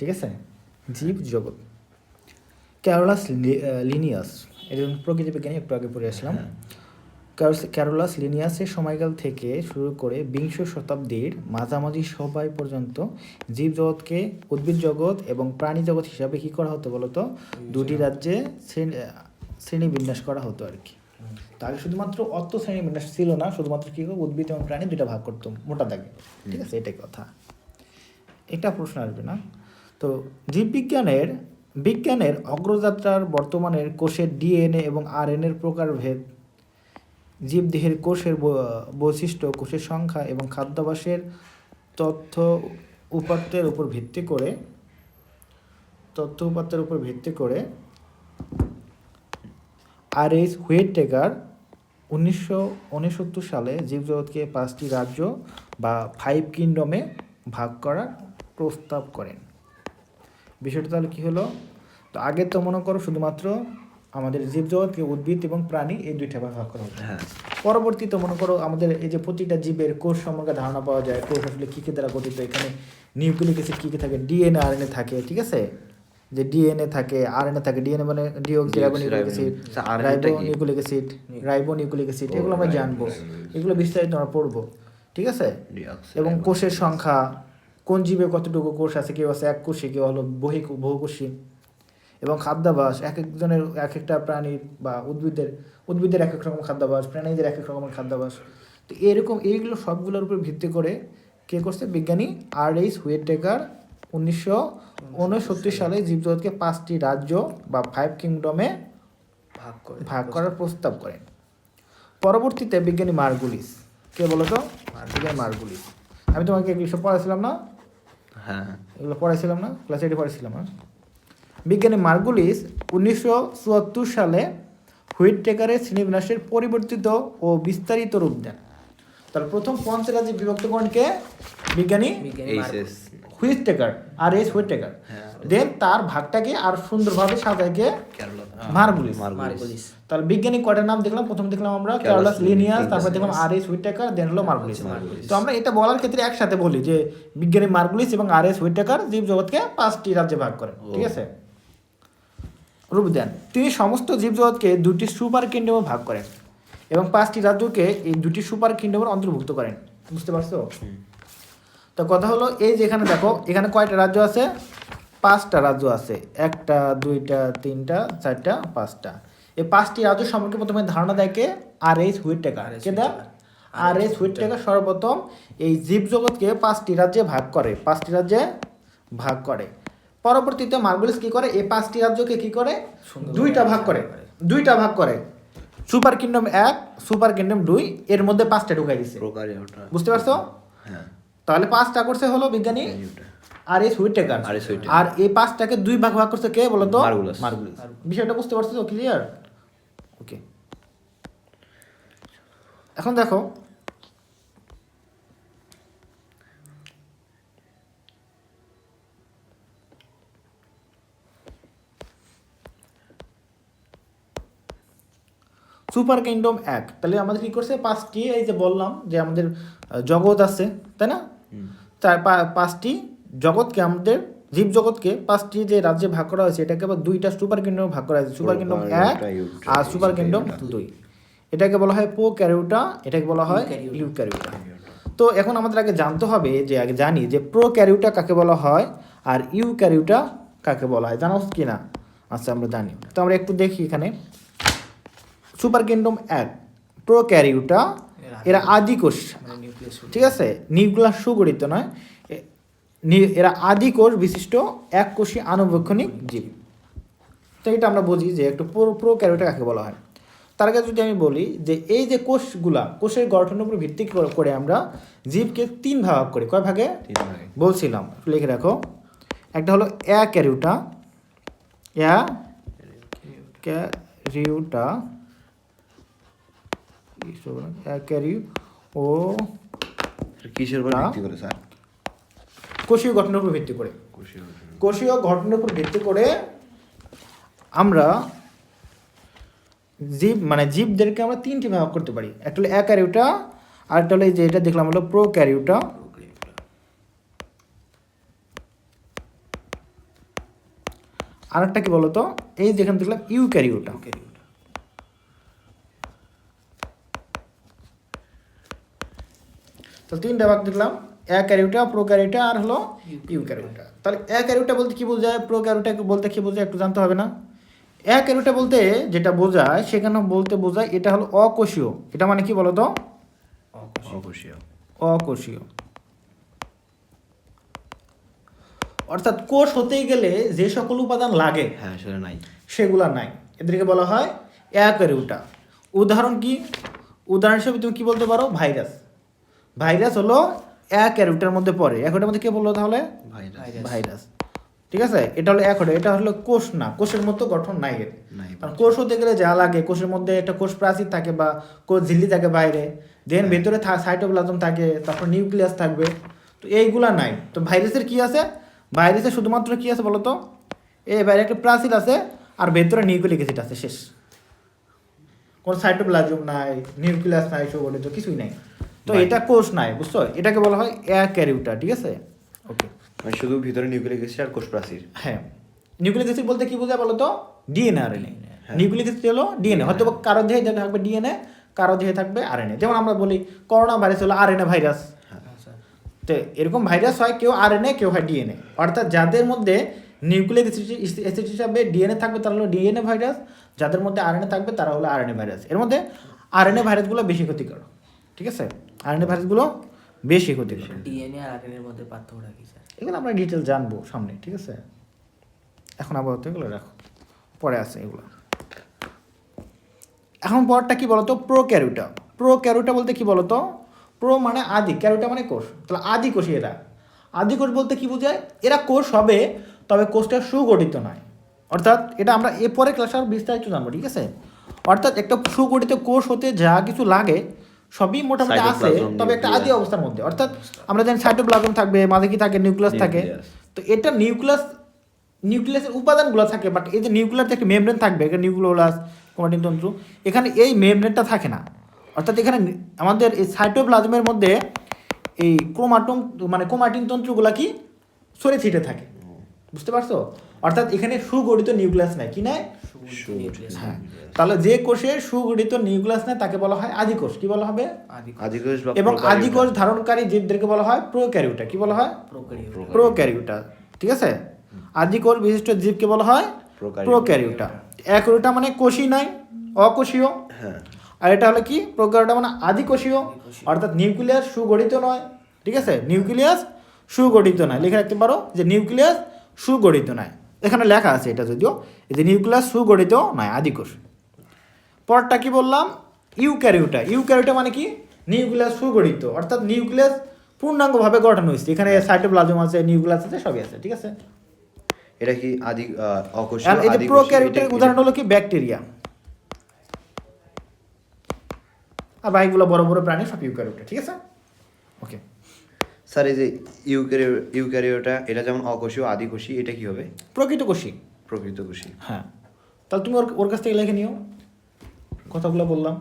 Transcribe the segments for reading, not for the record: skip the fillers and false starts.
ঠিক আছে, জীব জগৎ। ক্যারোলাস লিনিয়াস, একজন প্রকৃতি বিজ্ঞানী, একটু আগে পড়ে আসলাম। ক্যারোলাস লিনিয়াসের সময়কাল থেকে শুরু করে বিংশ শতাব্দীর মাঝামাঝি সময় পর্যন্ত জীবজগৎকে উদ্ভিদ জগৎ এবং প্রাণী জগৎ হিসাবে কী করা হতো বলতো, দুটি রাজ্যে শ্রেণীবিন্যাস করা হতো আর কি। তাহলে শুধুমাত্র অত শ্রেণীবিন্যাস ছিল না, শুধুমাত্র কী উদ্ভিদ এবং প্রাণী দুটা ভাগ করতো মোটা দাগে, ঠিক আছে, এটাই কথা। এটা প্রশ্ন আসবে না। তো বিজ্ঞানের অগ্রযাত্রার বর্তমানের কোষের ডিএনএ এবং আরএনএর প্রকারভেদ, জীবদেহের কোষের বৈশিষ্ট্য, কোষের সংখ্যা এবং খাদ্যাভ্যাসের তথ্য উপাত্তের উপর ভিত্তি করে আর.এইচ. হুইটেকার 1969 সালে জীবজগৎকে 5টি রাজ্য বা 5 কিংডমে ভাগ করার প্রস্তাব করেন। বিষয়টা তাহলে কী হলো, তো আগে তো মনে করো শুধুমাত্র আমাদের জীবজগৎকে উদ্ভিদ এবং প্রাণী এই দুইটা ভাগ করা হতো। পরবর্তীতে মনে করো আমাদের এই যে প্রতিটা জীবের কোষ সম্পর্কে ধারণা পাওয়া যায়, কোষ আসলে কী কী দ্বারা গঠিত, এখানে নিউক্লিক অ্যাসিড কী কী থাকে, ডিএনএ আরএনএ থাকে, ঠিক আছে, যে ডিএনএ থাকে, আরএনএ থাকে, ডিএনএ মানে ডিঅক্সিরাইবোনিউক্লিক অ্যাসিড, রাইবোনিউক্লিক অ্যাসিড, এগুলো আমরা জানবো, এগুলো বিস্তারিত আমরা পড়বো, ঠিক আছে। এবং কোষের সংখ্যা, কোন জীবে কতটুকু কোষ আছে, কেউ আছে এককোষী, কেউ হলো বহুকোষী, এবং খাদ্যাভ্যাস, এক একজনের এক একটা প্রাণীর বা উদ্ভিদের এক এক রকম খাদ্যাভ্যাস, প্রাণীদের এক এক রকমের খাদ্যাভ্যাস। তো এরকম এইগুলো সবগুলোর উপর ভিত্তি করে কে করছে বিজ্ঞানী আর.এইচ. হুইটেকার 1969 সালে জীবজগৎকে 5টি রাজ্য বা 5 কিংডমে ভাগ করার প্রস্তাব করেন। পরবর্তীতে বিজ্ঞানী মার্গুলিস, কে বলো তো, বিজ্ঞানী মার্গুলিস, আমি তোমাকে এগুলো সব পড়াইছিলাম না, এগুলো পড়াইছিলাম না, ক্লাস 8 পড়াইছিলাম না। বিজ্ঞানী মার্গুলিস 1974 সালে হুইটেকারের শ্রেণীবিন্যাসের পরিবর্তিত ও বিস্তারিত রূপ দেন। তার প্রথম 5 রাজ্যে বিভক্ত করেন কে, বিজ্ঞানী হুইটেকার, আর.এইচ. হুইটেকার। দেন তার ভাগটাকে আর সুন্দরভাবে সাজায় কে, মার্গুলিস। তাহলে বিজ্ঞানী কয়টার নাম দেখলাম, প্রথম দেখলাম আমরা ক্যারোলাস লিনিয়াস, তারপর দেখলাম আর.এইচ. হুইটেকার, দেন হলো মার্গুলিস। তো আমরা এটা বলার ক্ষেত্রে একসাথে বলি যে বিজ্ঞানী মার্গুলিস এবং আর.এইচ. হুইটেকার জীবজগৎকে 5টি রাজ্যে ভাগ করেন, ঠিক আছে, রূপ দেন। তিনি সমস্ত জীবজগৎকে 2টি সুপার কিংডমে ভাগ করেন এবং 5টি রাজ্যকে এই 2টি সুপার কিংডমের অন্তর্ভুক্ত করেন। বুঝতে পারছো? তো কথা হলো এই যে এখানে দেখো, এখানে কয়টা রাজ্য আছে, 5টা রাজ্য আছে, 1টা 2টা 3টা 4টা 5টা। এই 5টি রাজ্য সম্পর্কে প্রথমে ধারণা দেয় কে, আর.এইচ. হুইটেকার। কে দেন? আর.এইচ. হুইটেকার সর্বপ্রথম এই জীবজগৎকে 5টি রাজ্যে ভাগ করে। পরবর্তীতে মার্গুলিস কি করে, এই 5টি রাজ্যকে কি করে, দুইটা ভাগ করে, সুপার কিংডম 1, সুপার কিংডম 2, এর মধ্যে 5টা ঢুকাই দিচ্ছে। বুঝতে পারছো? তাহলে 5টা করছে হলো বিজ্ঞানী আর.এইচ. হুইটেকার, আর এই 5টাকে 2 ভাগ করছে কে বলো তো, মার্গুলিস। বিষয়টা বুঝতে পারছো তো, ক্লিয়ার? ওকে, এখন দেখো সুপার কিংডম 1, তাহলে আমাদের কি করছে, 5টি, এই যে বললাম যে আমাদের জগৎ আছে, তাই না, তার 5টি জগৎকে, আমাদের জীবজগৎকে 5টি যে রাজ্যে ভাগ করা হয়েছে, এটাকে আবার 2টা সুপার কিংডমে ভাগ করা হয়েছে, সুপার কিংডম 1 আর সুপার কিংডম 2। এটাকে বলা হয় প্রোক্যারিওটা, এটাকে বলা হয় ইউক্যারিওটা। তো এখন আমাদের আগে জানতে হবে, যে আগে জানি যে প্রোক্যারিওটা কাকে বলা হয় আর ইউক্যারিওটা কাকে বলা হয়, জানো কি না? আচ্ছা, আমরা জানি। তো আমরা একটু দেখি এখানে, সুপার কিংডম 1 প্রোক্যারিওটা, এরা আদিকোষ, ঠিক আছে, নিউক্লিয়াস সুগঠিত নয়, এরা আদিকোষ বিশিষ্ট এককোষী আনুবীক্ষণিক জীব। তো এটা আমরা বুঝি যে একটু প্রোক্যারিওটা কাকে বলা হয়। তার আগে যদি আমি বলি যে এই যে কোষের গঠনের উপর ভিত্তি করে আমরা জীবকে 3 ভাগ করি। কয় ভাগে? 3 ভাগে বলছিলাম, লিখে রাখো। একটা হলো অ্যাক্যারিওটা, ও কিসের উপর ভিত্তি করে স্যার? কোষীয় গঠনের উপর ভিত্তি করে। কোষীয় গঠনের উপর ভিত্তি করে আমরা জীবদেরকে আমরা 3টি ভাগ করতে পারি। একটা হলো অ্যাক্যারিওটা, আর একটা হলো এই যে এটা দেখলাম হলো প্রোক্যারিওটা, আরেকটা কি বলতো, এই যেখানে দেখলাম ইউক্যারিওটা, তো তিনটা ভাগ দেখলাম, অ্যাক্যারিওটা, প্রোক্যারিওটা আর হলো ইউক্যারিওটা। তাহলে অ্যাক্যারিওটা বলতে কি বোঝায়, প্রোক্যারিওটা বলতে কি বোঝায় একটু জানতে হবে না? অ্যাক্যারিওটা বলতে যেটা বোঝায় সেখানে বলতে বোঝায় এটা হলো অকোষীয়। এটা মানে কি বলতো? অকোষীয়। অর্থাৎ কোষ হতে গেলে যে সকল উপাদান লাগে সেগুলা নাই, এদেরকে বলা হয় অ্যাক্যারিওটা। উদাহরণ কি? উদাহরণ হিসেবে তুমি কি বলতে পারো? ভাইরাস। ভাইরাস হলো অ্যাক্যারিওটার মধ্যে পড়ে। অ্যাক্যারিওটার মধ্যে কে বললো তাহলে? ভাইরাস। ঠিক আছে, এটা হলো অ্যাক্যারিও, এটা হলো কোষ না, কোষের মতো গঠন নাই এর। কারণ কোষ হতে গেলে যা লাগে, কোষের মধ্যে একটা কোষ প্রাচীর থাকে বা কোষ ঝিল্লি থাকে বাইরে, দেন ভেতরে সাইটোপ্লাজম থাকে, তারপর নিউক্লিয়াস থাকবে, তো এইগুলা নাই। তো ভাইরাসের কি আছে? ভাইরাসের শুধুমাত্র কি আছে বলতো? এই বাইরে একটা প্রাচীর আছে আর ভেতরে নিউক্লিক অ্যাসিড আছে, শেষ। কোনো সাইটোপ্লাজম নাই, নিউক্লিয়াস নাই, সুগঠিত কিছুই নাই। তো এটা কোষ নাই, বুঝছো? এটাকে বলা হয় অ্যাক্যারিওটা। ঠিক আছে, ওকে। মানে শুধু ভিতরে নিউক্লিক অ্যাসিড আর কোষ প্রাচীর। হ্যাঁ, নিউক্লিক অ্যাসিড বলতে কি বোঝায় বলতো? DNA RNA. নিউক্লিক অ্যাসিড হলো ডিএনএ, হয়তো কারো দেহে থাকবে ডিএনএ, কারো দেহে থাকবে আরএনএ। যেমন আমরা বলি করোনা ভাইরাস হলো আরএনএ ভাইরাস, তো এরকম ভাইরাস হয় কেউ আরএনএ কেউ হয় ডিএনএ। অর্থাৎ যাদের মধ্যে নিউক্লিক অ্যাসিড হিসাবে ডিএনএ থাকবে তারা হলো ডিএনএ ভাইরাস, যাদের মধ্যে আরএনএ থাকবে তারা হলো আরএনএ ভাইরাস। এর মধ্যে আরএনএ ভাইরাসগুলো বেশি ক্ষতিকর। ঠিক আছে, আরএনএ ভাইরাসগুলো বেশি ক্ষতিকর। ডিএনএ আর আরএনএ এর মধ্যে পার্থক্যটা কি স্যার? এগুলো আমরা ডিটেল জানবো সামনে। ঠিক আছে, এখন আপাতত এগুলো রাখো, পরে আছে এগুলো। এখন পরটা কি বলতো? প্রোক্যারিওটা। প্রোক্যারিওটা বলতে কি বলতো? প্রো মানে আদি, ক্যারিওটা মানে কোষ, তাহলে আদি কোষই এরা। আদি কোষ বলতে কি বোঝায়? এরা কোষ হবে, তবে কোষটা সুগঠিত নয়। অর্থাৎ এটা আমরা এরপরে ক্লাসে আর বিস্তারিত জানবো। ঠিক আছে, অর্থাৎ একটা সুগঠিত কোষ হতে যা কিছু লাগে সবই মোটামুটি আছে, তবে একটা আদি অবস্থার মধ্যে। অর্থাৎ আমরা জানি সাইটোপ্লাজম থাকবে, মাঝে কি থাকে? নিউক্লিয়াস থাকে। তো এটা নিউক্লিয়াসের উপাদানগুলো থাকে, বাট এই যে নিউক্লিয়াসে একটা মেমব্রেন থাকবে, এটা নিউক্লিওলাস, ক্রোমাটিন তন্ত্র, এখানে এই মেমব্রেনটা থাকে না। অর্থাৎ এখানে আমাদের এই সাইটোপ্লাজমের মধ্যে এই ক্রোমাটিন তন্ত্রগুলা কি সরে ছিটে থাকে, বুঝতে পারছো? অর্থাৎ এখানে সুগঠিত নিউক্লিয়াস নাই, কি নাই? হ্যাঁ, তাহলে যে কোষে সুগঠিত নিউক্লিয়াস নাই তাকে বলা হয় আদি কোষ। কি বলা হবে? আদি কোষ। এবং আদি কোষ ধারণকারী জীবদেরকে বলা হয় প্রোক্যারিওটা। কি বলা হয়? প্রোক্যারিওটা। ঠিক আছে, আদি কোষ বিশিষ্ট জীবকে বলা হয় প্রোক্যারিওটা। অ্যাক্যারিওটা মানে কোষই নাই, অকোষীয়। হ্যাঁ, আর এটা হলো কি? প্রোক্যারিওটা মানে আদি কোষীয়, অর্থাৎ নিউক্লিয়াস সুগঠিত নয়। ঠিক আছে, নিউক্লিয়াস সুগঠিত নয়, লিখে রাখতে পারো যে নিউক্লিয়াস সুগঠিত নয়। এখানে লেখা আছে এটা, যদিও এই যে নিউক্লিয়াস সুগঠিত নয়, আদি কোষ। পরটা কি বললাম? ইউক্যারিওটা। ইউক্যারিওটা মানে কি? নিউক্লিয়াস সুগঠিত, অর্থাৎ নিউক্লিয়াস পূর্ণাঙ্গভাবে গঠন হয়েছে, এখানে সাইটোপ্লাজম আছে, নিউক্লিয়াস আছে, সবই আছে। ঠিক আছে, এটা কি আদি অকোষীয়? এই যে প্রোক্যারিওটের উদাহরণ হলো কি? ব্যাকটেরিয়া। আর বাকিগুলো বড় বড় প্রাণী সব ইউক্যারিওটা। ঠিক আছে, ওকে স্যার। এই যে ইউক্যারিওটা, এটা যেমন অকোষীয়, আদি কোষী, এটা কি হবে? প্রকৃত কোষী। প্রকৃত কোষী। হ্যাঁ, তাহলে তুমি ওর কাছ থেকে লিখে নিও কথাগুলো বললাম,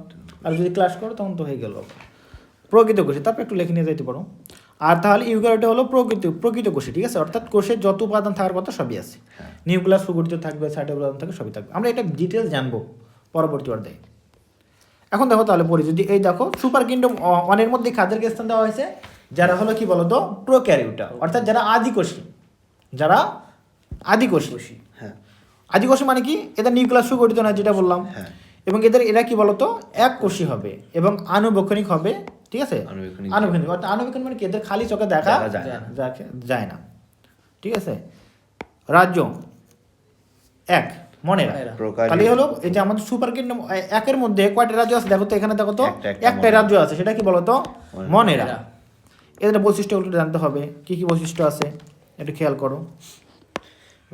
আর যদি ক্লাস করো তখন তো হয়ে গেল প্রকৃত কোষী। তারপর একটু লিখে নিয়ে যেতে পারো। আর তাহলে ইউক্যারিওটা হলো প্রকৃত কোষী। ঠিক আছে, অর্থাৎ কোষের যত উপাদান থাকার কথা সবই আছে, নিউক্লিয়াস সুগঠিত থাকবে, সাইটোপ্লাজম থাকবে, সবই থাকবে। আমরা এটা ডিটেলস জানবো পরবর্তী অধ্যায়ে। এখন দেখো তাহলে পড়ি, যদি এই দেখো সুপার কিংডম 1 এর মধ্যে কাদেরকে স্থান দেওয়া হয়েছে? যারা হলো কি বলতো? প্রোক্যারিওটা, অর্থাৎ যারা আদিকোষী। যারা আদিকোষী। হ্যাঁ, আদিকোষী মানে কি? এদের নিউক্লিয়াস সুগঠিত না, যেটা বললাম। হ্যাঁ, এবং এরা কি বলতো? এককোষী হবে এবং আনুবক্ষণিক হবে। ঠিক আছে, আনুবক্ষণিক অর্থাৎ আনুবক্ষণিক মানে কি? এদের খালি চোখে দেখা যায় না। ঠিক আছে, রাজ্য 1 মনে রাখ। তাহলে হলো এই যে আমাদের সুপার কিংডম 1 এর মধ্যে কয়টা রাজ্য আছে দেখো তো, এখানে দেখো তো একটাই রাজ্য আছে, সেটা কি বলতো? মনেরা। এদের বৈশিষ্ট্যগুলো জানতে হবে, কি কি বৈশিষ্ট্য আছে একটু খেয়াল করো।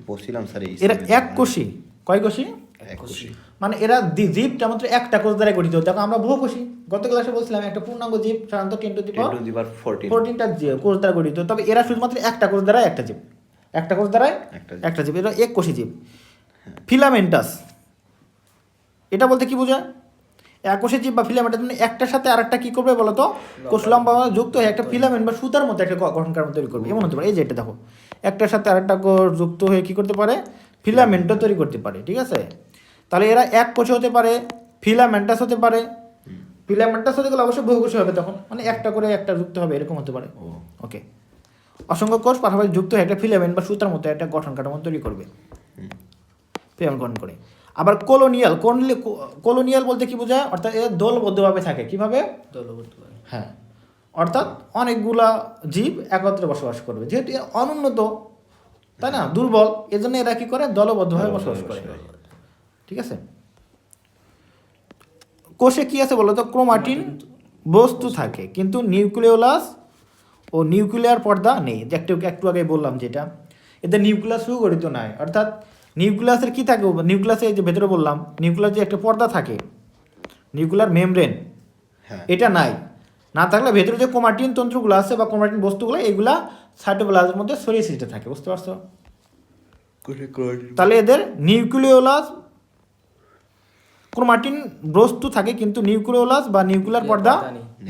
বলছিলাম স্যার এরা এককোষী। কয় কোষী? এককোষী। মানে এরা জীবটা মাত্র একটা কোষ দ্বারা গঠিত। দেখো আমরা বহুকোষী, গত ক্লাসে বলছিলাম একটা পূর্ণাঙ্গ জীব সাধারণত 10 টু দি পাওয়ার 14টা কোষ দ্বারা গঠিত, তবে এরা শুধুমাত্র একটা কোষ দ্বারা একটা জীব, একটা কোষ দ্বারা একটা জীব, এরা এককোষী জীব। ফিলামেন্টাস, এটা বলতে কি বোঝায়? এককোষী জীব বা ফিলামেন্টাস মানে একটার সাথে আরেকটা কি করবে বলতো? কোষ লম্বা যুক্ত হয়ে একটা ফিলামেন্ট বা সুতার মতো একটা গঠন কাঠামো তৈরি করবে। এমন হতে পারে, এই যে এটা দেখো, একটার সাথে আরেকটা কোষ যুক্ত হয়ে কি করতে পারে? ফিলামেন্টও তৈরি করতে পারে, ঠিক আছে? তাহলে এরা এক কোষে হতে পারে, ফিলামেন্টাস হতে পারে। ফিলামেন্টাস হতে গেলে অবশ্যই বহুকোষী হবে, তখন মানে একটা করে একটা যুক্ত হবে, এরকম হতে পারে। ওকে, অসংখ্য কোষ পাশাপাশি যুক্ত হয়ে একটা ফিলামেন্ট বা সুতার মতো একটা গঠন কাঠামো তৈরি করবে, ফিলামেন্ট গঠন করে। আবার কলোনিয়াল, কলোনিয়াল বলতে কি বোঝায়? অর্থাৎ এরা দলবদ্ধভাবে থাকে। কিভাবে? দলবদ্ধ করে। হ্যাঁ, অর্থাৎ অনেকগুলা জীব একত্রে বসবাস করবে, যেহেতু এরা অনুন্নত, তাই না, দুর্বল, এজন্য এরা কি করে? দলবদ্ধভাবে বসবাস করে, ঠিক আছে? কোষে কি আছে বলো তো? ক্রোমাটিন বস্তু থাকে, কিন্তু নিউক্লিওলাস ও নিউক্লিয়ার পর্দা নেই। যে একটু আগে বললাম যেটা, এদের নিউক্লিয়াস সুগঠিত নাই। অর্থাৎ নিউক্লিয়াসের কি থাকে? নিউক্লিয়াসের যে ভেতরে বললাম, নিউক্লিয়াস যে একটা পর্দা থাকে, নিউক্লিয়ার মেমব্রেন, হ্যাঁ, এটা নাই। না থাকলে ভেতরে যে ক্রোমাটিন তন্ত্রগুলো আছে বা ক্রোমাটিন বস্তুগুলো, এগুলা সাইটোপ্লাজমের মধ্যে ছড়িয়ে ছিটে থাকে, বুঝতে পারছো? তাহলে এদের নিউক্লিওলাস, ক্রোমাটিন বস্তু থাকে কিন্তু নিউক্লিওলাস বা নিউক্লিয়ার পর্দা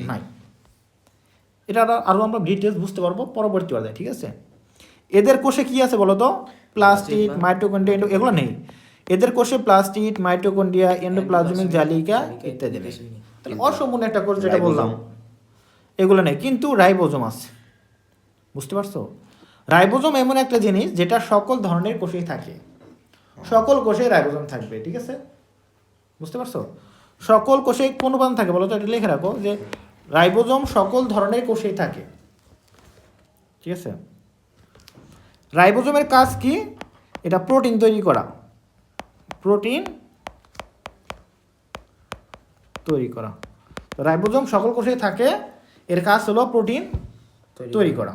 নাই। এটা আরও আমরা ডিটেলস বুঝতে পারবো পরবর্তী পর্যায়ে, ঠিক আছে? এদের কোষে কি আছে বলো তো? প্লাস্টিড, মাইটোকন্ড্রিয়া, এগুলো নেই। এদের কোষে প্লাস্টিড, মাইটোকন্ড্রিয়া, এন্ডোপ্লাজমিক জালিকা ইত্যাদি নেই। তাহলে অসম্পূর্ণ একটা কোষ যেটা বললাম, এগুলো নেই। কিন্তু রাইবোজোম আছে, বুঝতে পারছো? রাইবোজোম এমন একটা জিনিস যেটা সকল ধরনের কোষেই থাকে, সকল কোষে রাইবোজোম থাকবে, ঠিক আছে? বুঝতে পারছো? সকল কোষে কোন উপাদান থাকে বলো তো? এটা লিখে রাখো যে রাইবোজোম সকল ধরনের কোষেই থাকে, ঠিক আছে? রাইবোজোমের কাজ কি? এটা প্রোটিন তৈরি করা, প্রোটিন তৈরি করা। রাইবোজোম সকল কোষেই থাকে, এর কাজ হলো প্রোটিন তৈরি করা।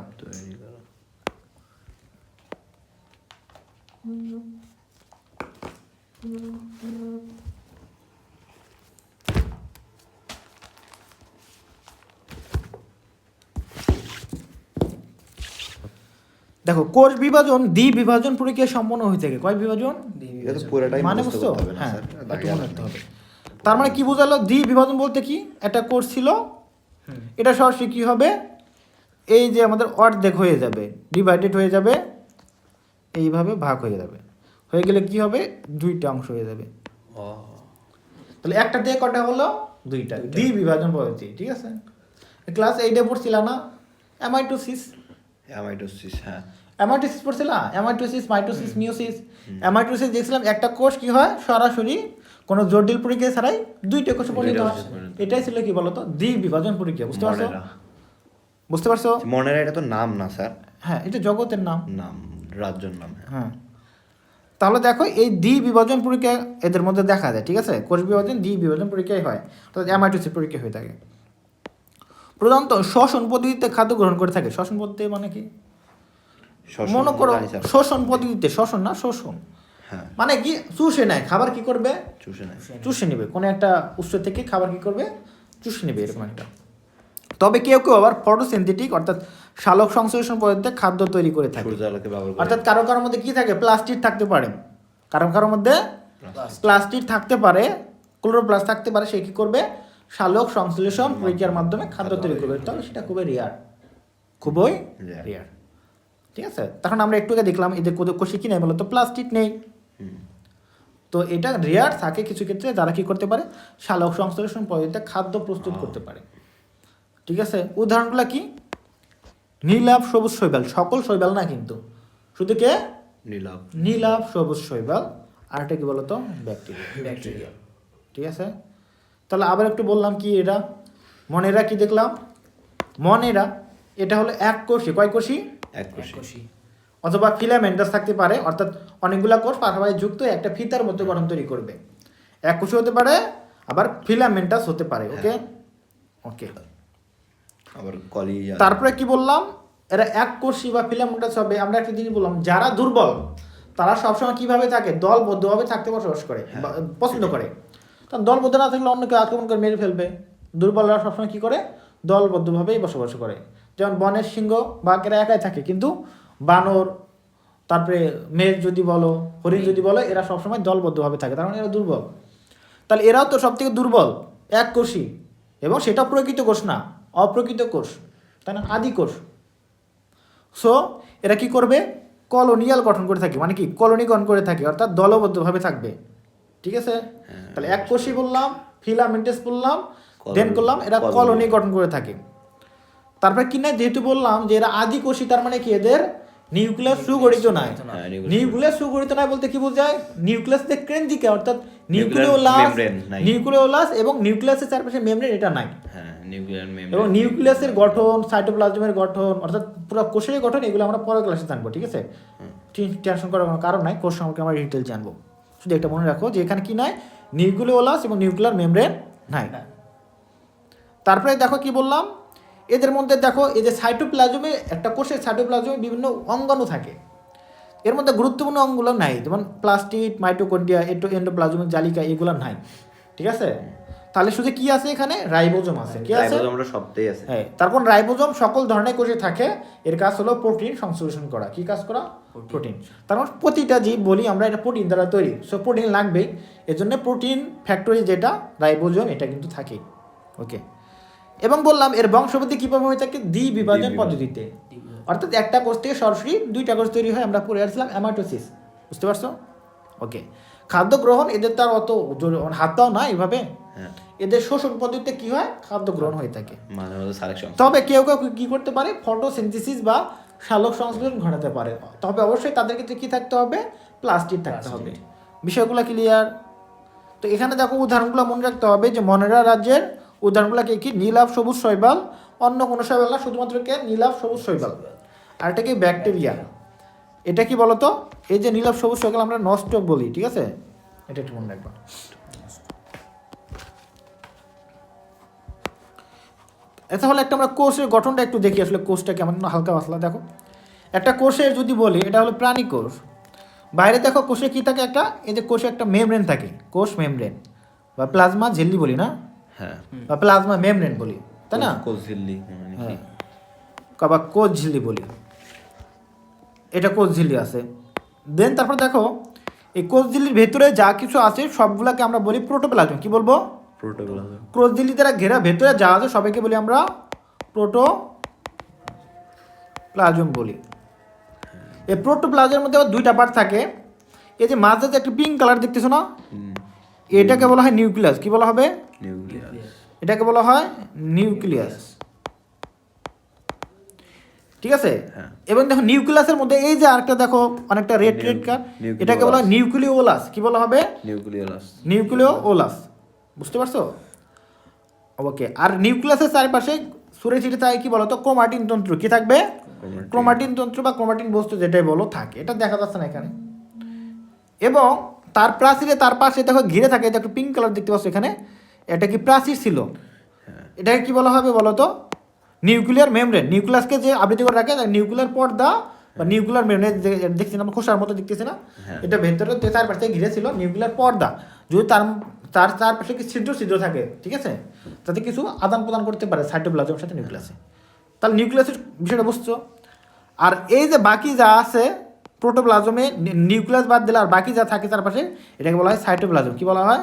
দেখো, কোষ বিভাজন দ্বিবিভাজন প্রক্রিয়া সম্পন্ন হয়ে থাকে। কয় বিভাজন? এটা তো পুরোটাই মানে মুখস্থ বুঝছো? করতে হবে না হ্যাঁ, স্যার, একটু দাগে মনে আর রাখতে নেই। হবে। তার মানে কি বোঝালো? দ্বিবিভাজন বলতে কি? একটা কোষ ছিল, এটা সরাসরি কি হবে? এই যে আমাদের অর্ধেক হয়ে যাবে, ডিভাইডেড হয়ে যাবে, এইভাবে ভাগ হয়ে যাবে। হয়ে গেলে কি হবে? দুইটা অংশ হয়ে যাবে। তাহলে একটা দিয়ে কটা হলো? দুইটা। দ্বিবিভাজন পদ্ধতি, ঠিক আছে? ক্লাস 8-এ পড়ছিলা না অ্যামাইটোসিস? অ্যামাইটোসিস, হ্যাঁ। অ্যামাইটোসিস পড়ছিলা? Amitosis, mitosis, meiosis. অ্যামাইটোসিস দেখছিলাম একটা কোষ কি হয়? সরাসরি কোনো জটিল প্রক্রিয়া ছাড়াই দুইটা কোষে পরিণত হয়। এটাই ছিল কি বলতো? দ্বিবিভাজন প্রক্রিয়া, বুঝতে পারছো? বুঝতে পারছো? মনেরা এটা তো নাম না স্যার, হ্যাঁ, এটা জগতের নাম, নাম, রাজ্যর নাম। হ্যাঁ। তাহলে দেখো, এই দ্বিবিভাজন প্রক্রিয়া এদের মধ্যে দেখা যায়, ঠিক আছে? কোষ বিভাজন দ্বিবিভাজন প্রক্রিয়াই হয়, অর্থাৎ অ্যামাইটোসিস প্রক্রিয়া হয়ে থাকে। প্রধানত শ্বসন পদ্ধতিতে খাদ্য গ্রহণ করে থাকে। শ্বসন পদ্ধতি মানে কি? মনে করো শোষণ পদ্ধতিতে, শ্বসন না, শোষণ হ্যাঁ, মানে কি? চুষে নেয় খাবার, কি করবে? চুষে নেয়। চুষে নেবে, কোনো একটা উৎস থেকে খাবার কি করবে? চুষে নেবে, এরকম একটা। তবে কেউ কেউ আবার ফটোসিনথেটিক অর্থাৎ সালোক সংশ্লেষণ পদ্ধতিতে খাদ্য তৈরি করে থাকে। সূর্যালোকে ব্যবহার করে। অর্থাৎ কারো কারোর মধ্যে কি থাকে? প্লাস্টিড থাকতে পারে, কারোর মধ্যে প্লাস্টিড থাকতে পারে, ক্লোরোপ্লাস্ট থাকতে পারে। সে কি করবে? সালোক সংশ্লেষণ প্রক্রিয়ার মাধ্যমে খাদ্য তৈরি করবে। তবে সেটা খুবই রেয়ার, খুবই রেয়ার, ঠিক আছে? তখন আমরা একটু আগে দেখলাম এদের কোষে কি নেই বলতো? প্লাস্টিড নেই। তো এটা রেয়ার থাকে কিছু ক্ষেত্রে, যারা কি করতে পারে? সালোক সংশ্লেষণ পদ্ধতিতে খাদ্য প্রস্তুত করতে পারে, ঠিক আছে? উদাহরণগুলো কি? নীলাভ, সবুজ শৈবাল। সকল শৈবাল না কিন্তু, শুধু কে? নীলাভ, সবুজ শৈবাল। আর এটা কি বলতো? ব্যাকটেরিয়া, ঠিক আছে? তাহলে আবার একটু বললাম কি এটা? মনেরা কি দেখলাম? মনেরা এটা হলো এক কোষী। কয় কোষী? এক কোষী। অথবা ফিলামেন্টাস থাকতে পারে, অর্থাৎ অনেকগুলা কোষ পাশাপাশি যুক্ত হয়ে একটা ফিতার মতো গঠন তৈরি করবে। এক কোষী হতে পারে, আবার ফিলামেন্টাস হতে পারে। ওকে, ওকে। আবার কলি। তারপরে কি বললাম? এরা এক কোষী বা ফিলামেন্টাস হবে। আমরা একটা জিনিস বললাম, যারা দুর্বল তারা সবসময় কিভাবে থাকে? দলবদ্ধভাবে থাকতে বসবাস করে, পছন্দ করে। কারণ দলবদ্ধ না থাকলে অন্য কেউ আক্রমণ করে মেরে ফেলবে। দুর্বলরা সবসময় কি করে? দলবদ্ধভাবেই বসবাস করে। যেমন বনের সিংহ বাঘেরা একাই থাকে, কিন্তু বানর, তারপরে মেঘ যদি বলো, হরিণ যদি বলো, এরা সবসময় দলবদ্ধভাবে থাকে, তার মানে এরা দুর্বল। তাহলে এরাও তো সব থেকে দুর্বল, এক কোষী, এবং সেটা প্রকৃত কোষ না, অপ্রকৃত কোষ, তাই না? আদি কোষ। সো এরা কি করবে? কলোনিয়াল গঠন করে থাকে, মানে কি কলোনি গঠন করে থাকে, অর্থাৎ দলবদ্ধভাবে থাকবে। ঠিক আছে, তাহলে এক কোষী বললাম, ফিলামেন্টাস বললাম, দেন করলাম এরা কলোনি গঠন করে থাকে। তারপরে কি না, যেহেতু বললাম যে এরা আদি কোষী, তার মানে কি এদের নিউক্লিয়াস সুগঠিত নাই। নিউক্লিয়াস সুগঠিত নাই বলতে কি বোঝায়, নিউক্লিয়াস যে কেন্দ্রিকা অর্থাৎ নিউক্লিওলাস এবং নিউক্লিয়াসের চারপাশে মেমব্রেন এটা নাই। এবং নিউক্লিয়াসের গঠন, সাইটোপ্লাজমের গঠন অর্থাৎ পুরো কোষের গঠন এগুলো আমরা পরের ক্লাসে জানবো। ঠিক আছে, টেনশন করার কোনো কারণ নাই, কোষ সম্পর্কে আমরা ডিটেল জানবো। শুধু একটা মনে রাখো যে এখানে কি নাই, নিউক্লিওলাস এবং নিউক্লিয়ার মেমব্রেন নাই। তারপরে দেখো কি বললাম, এদের মধ্যে দেখো এই যে সাইটোপ্লাজমে, একটা কোষের সাইটোপ্লাজমে বিভিন্ন অঙ্গাণু থাকে, এর মধ্যে গুরুত্বপূর্ণ অঙ্গগুলো নাই, যেমন প্লাস্টিড, মাইটোকন্ড্রিয়া, এন্ডোপ্লাজমিক জালিকা এগুলো নাই। ঠিক আছে, তাহলে শুধু কি আছে এখানে, রাইবোজোম আছে। কি আছে, হ্যাঁ। তারপর রাইবোজোম সকল ধরনের কোষে থাকে, এর কাজ হলো প্রোটিন সংশ্লেষণ করা। কি কাজ করা, প্রোটিন। তারপর প্রতিটা জীব বলি আমরা এটা প্রোটিন দ্বারা তৈরি, সো প্রোটিন লাগবেই, এজন্য প্রোটিন ফ্যাক্টরি যেটা রাইবোজোম এটা কিন্তু থাকে। ওকে, এবং বললাম এর বংশবৃদ্ধি কীভাবে হয়ে থাকে, দ্বিবিভাজন পদ্ধতিতে, অর্থাৎ একটা কোষ থেকে সরাসরি দুইটা কোষ তৈরি হয়, আমরা পড়ে আসছিলাম অ্যামাটোসিস। বুঝতে পারছো? ওকে, খাদ্য গ্রহণ এদের তার অত হাতটাও না এভাবে, এদের শোষণ পদ্ধতিতে কি হয়, খাদ্য গ্রহণ হয়ে থাকে। তবে কেউ কেউ কি করতে পারে, ফটোসিনথেসিস বা সালোক সংশ্লেষণ ঘটাতে পারে, তবে অবশ্যই তাদের ক্ষেত্রে কি থাকতে হবে, প্লাস্টিড থাকতে হবে। বিষয়গুলো ক্লিয়ার? তো এখানে দেখো উদাহরণগুলো মনে রাখতে হবে যে মনেরা রাজ্যের উদাহরণগুলো কি, নীলাভ সবুজ শৈবাল, অন্য কোনো শৈবাল না, শুধুমাত্র কে, নীলাভ সবুজ শৈবাল। আর এটা কি, ব্যাকটেরিয়া। এটা কি বলতো, এই যে নীলাভ সবুজ শৈবাল আমরা নষ্ট বলি। ঠিক আছে, এটা একটু মনে রাখবা। এটা হলো একটা, আমরা কোষের গঠনটা একটু দেখি, আসলে কোষটা কেমন, হালকা পাতলা। দেখো একটা কোষের যদি বলি, এটা হলো প্রাণী কোষ। বাইরে দেখো কোষে কি থাকে, একটা এই যে কোষে একটা মেমব্রেন থাকে, কোষ মেমব্রেন বা প্লাজমা ঝিল্লি বলি না, বা প্লাজমা মেমব্রেন বলি, তাই না, কোষ ঝিল্লি, বা কোষ ঝিল্লি বলি, এটা কোষ ঝিল্লি আছে। দেন তারপর দেখো এই কোষ ঝিল্লির ভেতরে যা কিছু আছে সবগুলাকে আমরা বলি প্রোটোপ্লাজম। কি বলবো, প্রোটোপ্লাজম। কোষ ঝিল্লি দ্বারা ঘেরা ভেতরে যা আছে সবাইকে বলি আমরা প্রোটোপ্লাজম বলি। এই প্রোটোপ্লাজমের মধ্যে দুইটা পার্ট থাকে, এই যে মাঝে যে একটা পিঙ্ক কালার দেখতেছো না, এটাকে বলা হয় নিউক্লিয়াস। কি বলা হবে, এটাকে বলা হয় নিউক্লিয়াস। ঠিক আছে, এবং দেখো নিউক্লিয়াসের মধ্যে এই যে আরেকটা দেখো অনেকটা রেড কার, এটাকে বলা হয় নিউক্লিওলাস। কি বলা হবে, নিউক্লিওলাস। বুঝতে পারছো? ওকে, আর নিউক্লিয়াসের চারপাশে সুরে ছিটে থাকে কি বলতো, ক্রোমাটিন তন্ত্র। কি থাকবে, ক্রোমাটিন তন্ত্র বা ক্রোমাটিন বস্তু যেটাই বলো থাকে, এটা দেখা যাচ্ছে না এখানে। এবং তার প্রাচীরে তার পাশে দেখো ঘিরে থাকে, দেখো পিঙ্ক কালার দেখতে পাচ্ছ এখানে, এটা কি প্রাচীর ছিল, এটাকে কি বলা হবে বলো তো, নিউক্লিয়ার মেমব্রেন। নিউক্লিয়াসকে যে আবৃত করে রাখে নিউক্লিয়ার পর্দা বা নিউক্লিয়ার মেমব্রেন, দেখছি না খোসার মতো দেখতেছি না, এটা ভেতরে চারপাশে ঘিরে ছিল নিউক্লিয়ার পর্দা। যদি তার চারপাশে কি ছিদ্র থাকে, ঠিক আছে, যাতে কিছু আদান প্রদান করতে পারে সাইটোপ্লাজমের সাথে নিউক্লিয়াসে। তাহলে নিউক্লিয়াসের বিষয়টা বুঝছো। আর এই যে বাকি যা আছে প্রোটোপ্লাজমে, নিউক্লিয়াস বাদ দিলে আর বাকি যা থাকে চারপাশে, এটাকে বলা হয় সাইটোপ্লাজম। কি বলা হয়,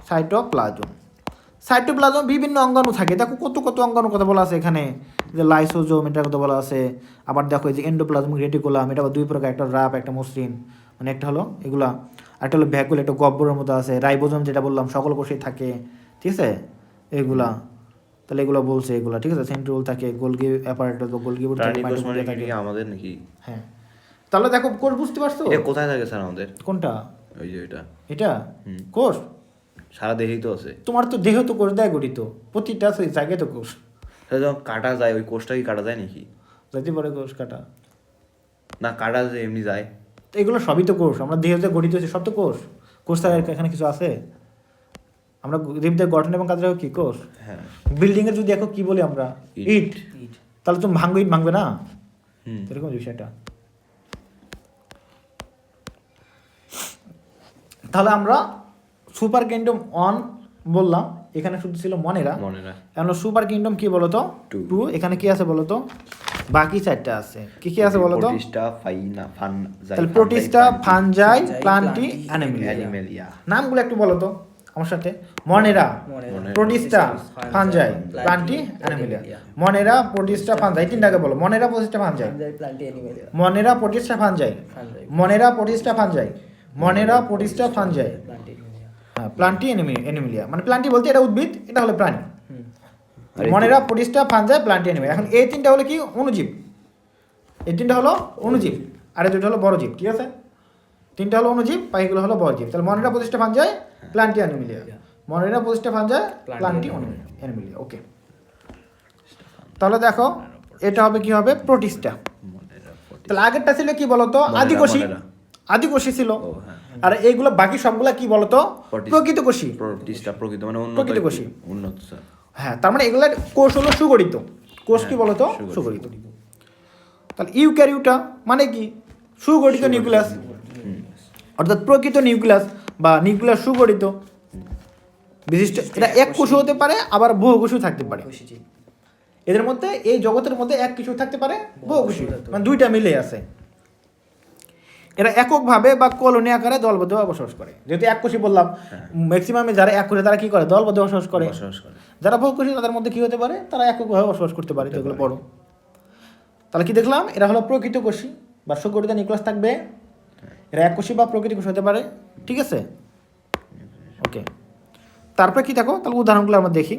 সাইটোপ্লাজম। সাইটোপ্লাজম বিভিন্ন অঙ্গাণু থাকে, দেখো কত অঙ্গাণু কথা বলা আছে এখানে, যে লাইসোজোম এটার কথা বলা আছে। আবার দেখো এই যে এন্ডোপ্লাজমিক রেটিকুলাম, এটা দুই প্রকার, একটা রাফ একটা মসৃণ, মানে একটা হলো এগুলা, একটা হলো ভ্যাকুল, একটা গহ্বরের মতো আছে। রাইবোজোম যেটা বললাম সকল কোষেই থাকে, ঠিক আছে, এগুলা। তাহলে এগুলো বলছে এগুলা, ঠিক আছে, সেন্ট্রিওল থাকে, গোলগি অ্যাপারেটাস বা গোলগি থাকে আমাদের নাকি। হ্যাঁ, তাহলে দেখো কোষ বুঝতে পারছো, এটা কোথায় থাকে স্যার আমাদের, কোনটা, ওই যে এটা কোষ সারা দেহেই তো আছে। তোমার তো দেহ তো কোষ দেয় গঠিত, প্রতিটা জায়গায় তো কোষ। যখন কাটা যায় ওই কোষটা কি কাটা যায় নাকি, যাতে পারে কোষ কাটা না, কাটা যায় এমনি যায়, তো এগুলো সবই তো কোষ। আমরা দেহ যে গঠিত হচ্ছে সব তো কোষ। কোষ ছাড়া এখানে কিছু আছে, আমরা জীবদের গঠন এবং কাজে কি কোষ। হ্যাঁ, বিল্ডিং এর যদি দেখো কি বলি আমরা, ইট, তাহলে তুমি ইট ভাঙবে না, এরকম বিষয়টা। তাহলে আমরা সুপার কিংডম 1 বললাম, এখানে শুধু ছিল মনেরা। এখন সুপার কিংডম কি বলতো 2, এখানে কি আছে বলতো, বাকি 4টা আছে। কি আছে বলতো, প্রোটিস্টা, ফানজাই, প্লান্টি, অ্যানিমেলিয়া। নামগুলো একটু বলতো, আমার সাথে Monera, Monera, Protista, Fungi, Fungi, Plantae, Plantae, Animalia. Animalia. Monera, Protista, Fungi, তিনটাকে বলো। Monera, Protista, Fungi. Plantae Animalia. Monera, Protista, Fungi. Fungi. Monera, Protista, Fungi. Monera, Protista, Fungi. Plantae Animalia. হ্যাঁ, Plantae, Animalia. মানে Plantae বলতে এটা উদ্ভিদ, এটা হলো প্রাণী। হুম। আর এই Monera, Protista, Fungi, Plantae, Animalia. এখন এই তিনটা হলো কি অণুজীব, এই তিনটা হলো অণুজীব, আর এই দুটো হলো বড় জীব। ঠিক আছে, তিনটা হলো অণুজীব, বাকিগুলো হলো বড় জীব। তাহলে মনেরা, Protista, Fungi, Plantae, Animalia. Monera, Protista, Fungi, Plantae, Animalia. ওকে, তাহলে দেখো এটা হবে কি হবে প্রোটিস্টা। তাহলে আগেরটা ছিল কি বলতো আদিকোষী, আদিকোষী ছিল। ও হ্যাঁ, আর এইগুলো বাকি সবগুলা কি বলতো প্রোটিস্টা। প্রকৃত কোষী। প্রোটিস্টা প্রকৃত মানে উন্নত, প্রকৃত কোষী। উন্নত স্যার। হ্যাঁ, তার মানে এগুলার কোষ হলো সুগঠিত। কোষ কি হ্যাঁ, বলতো সুগঠিত। সুগঠিত। তাহলে ইউক্যারিওটা মানে কি সুগঠিত নিউক্লিয়াস, অর্থাৎ প্রকৃত নিউক্লিয়াস বা নিউক্লিয়াস সুগঠিত বিশিষ্ট। এটা এক কোষও হতে পারে, আবার বহু কোষও থাকতে পারে। খুশি জীব। এদের মধ্যে এই জগতের মধ্যে এক কিছু থাকতে পারে, বহু কোষী, মানে দুইটা মিলে আছে। এরা এককভাবে বা কলোনি আকারে দলবদ্ধভাবে বসবাস করে। যেহেতু এক কোষী বললাম, ম্যাক্সিমামে যারা এক কোষী তারা কি করে দলবদ্ধ বসবাস করে। বসবাস করে। যারা বহু কোষী তাদের মধ্যে কি হতে পারে, তারা এককভাবে বসবাস করতে পারে, যেগুলো বড়। তাহলে কি দেখলাম, এরা হলো প্রকৃত কোষী বা সুগঠিত নিউক্লিয়াস থাকবে। এরা এক কোষী বা প্রকৃত কোষ হতে পারে। ঠিক আছে, ওকে। তারপরে কি দেখো, তাহলে উদাহরণগুলো আমরা দেখি।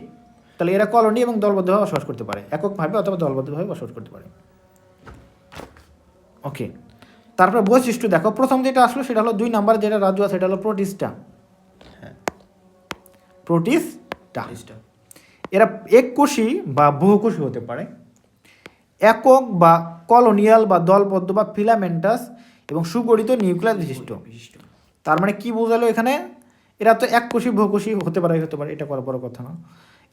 তাহলে এরা কলোনি এবং দলবদ্ধভাবে বসবাস করতে পারে, এককভাবে অথবা দলবদ্ধভাবে বসবাস করতে পারে। ওকে, তারপরে বৈশিষ্ট্য দেখো। প্রথম যেটা আসলো সেটা হলো 2 নাম্বার যেটা রাজ্য আছে, সেটা হলো প্রোটিস্টা। হ্যাঁ, প্রোটিস্টা। প্রোটিস্টা। এরা এককোষী বা বহুকোষী হতে পারে, একক বা কলোনিয়াল বা দলবদ্ধ বা ফিলামেন্টাস এবং সুগঠিত নিউক্লিয়াস বিশিষ্ট। বিশিষ্ট। তার মানে কি বোঝালো এখানে, এরা তো এককোষী বহুকোষী হতে পারে, এটা করা বড় কথা না।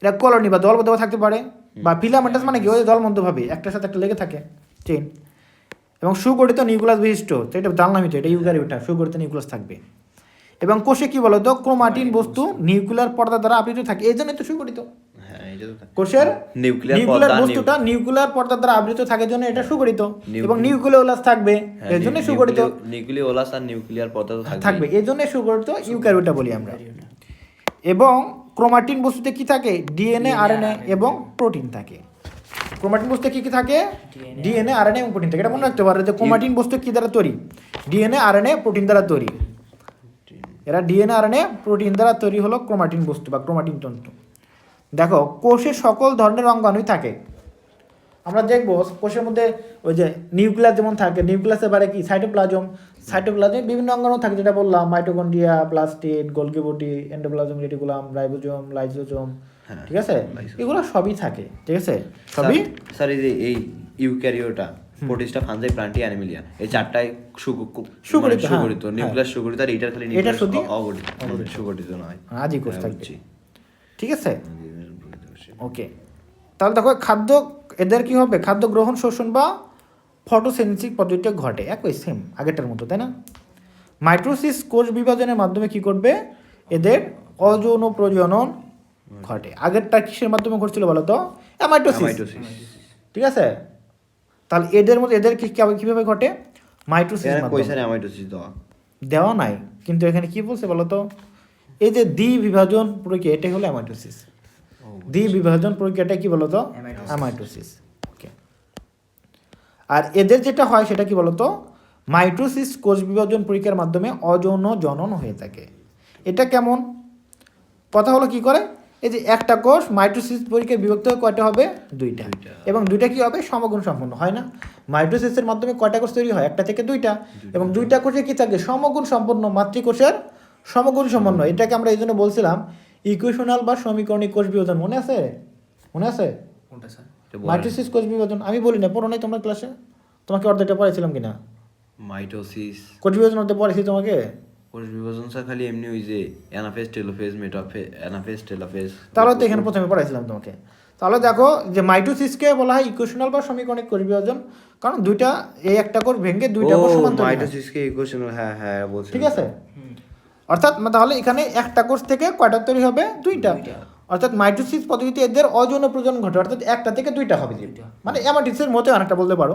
এরা কলোনি বা দলবদ্ধভাবে থাকতে পারে, বা ফিলামেন্টাস মানে কি ওই দলবদ্ধভাবে একটার সাথে একটা লেগে থাকে চেইন, এবং সুগঠিত নিউক্লিয়াস বিশিষ্ট। তো এটা জানলামই তো, এটা ইউক্যারিওটা সুগঠিত নিউক্লিয়াস থাকবে। এবং কোষে কি বলতো ক্রোমাটিন বস্তু নিউক্লিয়ার পর্দা দ্বারা আবৃত থাকে, এই জন্যই তো সুগঠিত। হ্যাঁ, এটা তো থাকে। কোষের নিউক্লিয়ার নিউক্লিয়ার পর্দা, বস্তুটা নিউক্লিয়ার পর্দার দ্বারা আবৃত থাকে জন্য এটা সুগঠিত, নিউ- এবং নিউক্লিওলাস থাকবে হ্যাঁ, এর জন্য সুগঠিত নিউক্লিওলাস আর নিউক্লিয়ার পর্দা তো থাকবে, এই জন্য সুগঠিত ইউক্যারিওটা বলি আমরা। এবং ক্রোমাটিন বস্তুতে কি থাকে, ডিএনএ, আরএনএ এবং প্রোটিন থাকে। ক্রোমাটিন বস্তুতে কি কি থাকে, ডিএনএ, আরএনএ এবং প্রোটিন থাকে। এটা মনে রাখতে পারো যে ক্রোমাটিন বস্তু কি দ্বারা তৈরি, ডিএনএ, আরএনএ, প্রোটিন দ্বারা তৈরি। এরা ডিএনএ, আরএনএ, প্রোটিন দ্বারা তৈরি হলো ক্রোমাটিন বস্তু বা ক্রোমাটিন তন্তু। দেখো কোষে সকল ধরনের অঙ্গাণুই থাকে। আমরা দেখবো কোষের মধ্যে ওই যে নিউক্লিয়াস যেমন থাকে, নিউক্লিয়াসের বাইরে কি সাইটোপ্লাজম, সাইটোপ্লাজমে বিভিন্ন অঙ্গাণু থাকে, যেটা বললাম mitochondria, plastid, Golgi body, endoplasm, reticulum, ribosome, lysosome. ঠিক আছে, এগুলো সবই থাকে। ঠিক আছে, সবই। স্যার এই যে এই Eukaryota, Protista, Fungi, Plantae, Animalia, এই চারটায় সুগঠিত, হ্যাঁ, সুগঠিত নিউক্লিয়াস সুগঠিত, আর এটার খালি এটা নিউক্লিয়াস শুধু অগঠিত, সুগঠিত নয়। আজই কোষ হ্যাঁ, থাকবে। বুঝছি। ঠিক আছে, ওকে। তাহলে দেখো খাদ্য, এদের কি হবে, খাদ্য গ্রহণ, শোষণ বা ফটোসেন্সিস পদ্ধতিটা ঘটে, একই সেম আগেরটার মতো, তাই না? মাইটোসিস কোষ বিভাজনের মাধ্যমে কি করবে, এদের অযৌন প্রজনন ঘটে। আগেরটা কিসের মাধ্যমে ঘটছিল বলো তো, অ্যামাইটোসিস। অ্যামাইটোসিস। ঠিক আছে, তাহলে এদের মধ্যে এদের কিভাবে ঘটে, মাইটোসিস এখানে মাধ্যমে। পয়সার অ্যামাইটোসিস দেওয়া নাই, কিন্তু এখানে কি বলছে বলো তো, এই যে দ্বি বিভাজন প্রক্রিয়া, এটাই হলো অ্যামাইটোসিস। দ্বি বিভাজন প্রক্রিয়াটা কি বলতো, অ্যামাইটোসিস। ওকে, আর এদের যেটা হয় সেটা কি বলতো, মাইটোসিস কোষ বিভাজন প্রক্রিয়ার মাধ্যমে অযৌন জনন হয়ে থাকে। এটা কেমন, কথা হলো কি করে, এই যে একটা কোষ মাইটোসিস প্রক্রিয়ায় বিভক্ত হয়ে কয়টা হবে, দুইটা। এবং দুইটা কি হবে, সমগুণ সম্পন্ন হয় না। মাইটোসিসের মাধ্যমে কয়টা কোষ তৈরি হয়, একটা থেকে দুইটা, এবং দুইটা কোষে কি থাকে, সমগুণ সম্পন্ন, মাতৃকোষের সমগুণ সম্পন্ন। এটাকে আমরা এই জন্য বলছিলাম ইকুয়েশনাল বা সমীকরণিক কোষ বিভাজন। মনে আছে, মনে আছে? কোনটা স্যার? মাইটোসিস কোষ বিভাজন আমি বলি না, পড়ো নাই তোমরা ক্লাসে? তোমাকে অর্ধেকটা পড়াইছিলাম কিনা, মাইটোসিস কোষ বিভাজন অর্ধেক পড়াইছি তোমাকে? কোষ বিভাজন স্যার খালি এমনি ওই যে anaphase, telophase, metaphase, anaphase, telophase. তাহলে তো এখানে প্রথমে পড়াইছিলাম তোমাকে। তাহলে দেখো যে মাইটোসিসকে বলা হয় ইকুয়েশনাল বা সমীকরণিক কোষ বিভাজন, কারণ দুইটা, এই একটা কোষ ভেঙে দুইটা কোষ সমান তৈরি হয়। মাইটোসিসকে ইকুয়েশনাল, হ্যাঁ হ্যাঁ বলছি। ঠিক আছে, অর্থাৎ তাহলে এখানে একটা কোষ থেকে কয়টা তৈরি হবে, দুইটা। অর্থাৎ মাইটোসিস পদ্ধতিতে এদের অযৌন প্রজনন ঘটে, অর্থাৎ একটা থেকে দুইটা হবে, মানে অ্যামাইটোসিসের মতো অনেকটা বলতে পারো।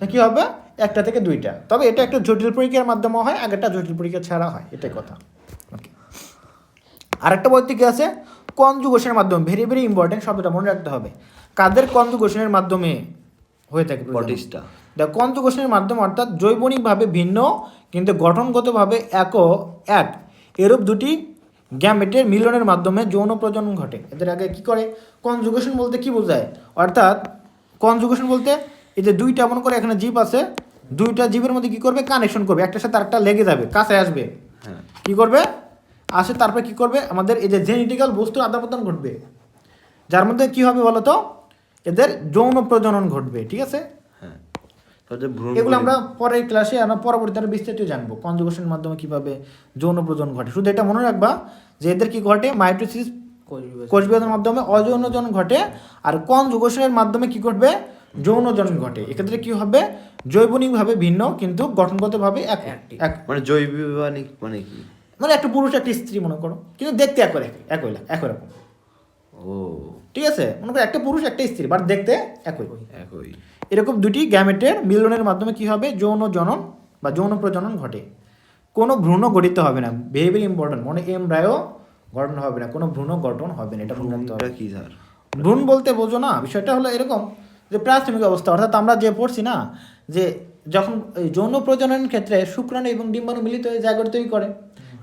তা কি হবে, একটা থেকে দুইটা। তবে এটা একটা জটিল প্রক্রিয়ার মাধ্যমে হয়, আগেরটা জটিল প্রক্রিয়া ছাড়া হয়, এটাই কথা। ওকে, আরেকটা বইতে কি আছে, কনজুগেশনের মাধ্যমে, ভেরি ভেরি ইম্পর্টেন্ট, শব্দটা মনে রাখতে হবে, কাদের কনজুগেশনের মাধ্যমে হয়ে থাকে প্রজনন? পটিস্টা। দ্য কনজুগেশনের মাধ্যমে অর্থাৎ জৈবনিকভাবে ভিন্ন কিন্তু গঠনগতভাবে এক এরূপ দুটি গ্যামেটের মিলনের মাধ্যমে যৌন প্রজনন ঘটে। এদের আগে কি করে, কনজুগেশন বলতে কি বোঝায়, অর্থাৎ কনজুগেশন বলতে এই যে দুইটা মনে করে এখানে জীব আছে, দুইটা জীবের মধ্যে কি করবে, কানেকশন করবে, একটার সাথে আরেকটা লেগে যাবে, কাছে আসবে, হ্যাঁ। কি করবে, আসে, তারপরে কি করবে, আমাদের এই যে জেনেটিক্যাল বস্তুর আদান প্রদান ঘটবে, যার মধ্যে কি হবে বলতো, এদের যৌন প্রজনন ঘটবে। ঠিক আছে, হ্যাঁ। তাহলে ভ্রূণ এগুলো আমরা পরের ক্লাসে আমরা পরবর্তী আরো বিস্তারিত জানবো, কনজুগেশনের মাধ্যমে কিভাবে যৌন প্রজনন ঘটে। শুধু এটা মনে রাখবা যে এদের কি ঘটে, মাইটোসিস কোষ বিভাজনের মাধ্যমে অযৌন জনন ঘটে, আর কনজুগেশনের মাধ্যমে কি ঘটবে, যৌন জনন ঘটে। এক্ষেত্রে কি হবে, জৈবনিকভাবে ভিন্ন কিন্তু গঠনগতভাবে এক, মানে জৈবিক মানে কি? মানে একটা পুরুষ একটা স্ত্রী মনে করো, কিন্তু দেখতে একই রকম। ও, ঠিক আছে, মনে করো একটা পুরুষ একটা স্ত্রী, বাট দেখতে একই। একই। এরকম দুটি গ্যামেটের মিলনের মাধ্যমে কি হবে, যৌন জনন বা যৌন প্রজনন ঘটে। কোনো ভ্রূণ গঠিত হবে না, ভেরি ভেরি ইম্পর্টেন্ট, মানে এমব্রায়ো গঠন হবে না, কোনো ভ্রূণ গঠন হবে না, এটা মনে রাখতে হবে। ভ্রূণটা কি স্যার? ভ্রূণ বলতে বোঝো না, বিষয়টা হলো এরকম যে প্রাথমিক অবস্থা, অর্থাৎ আমরা যে পড়ছি না যে যখন এই যৌন প্রজননের ক্ষেত্রে শুক্রাণু এবং ডিম্বাণু মিলিত হয়ে জায়গা তৈরি করে,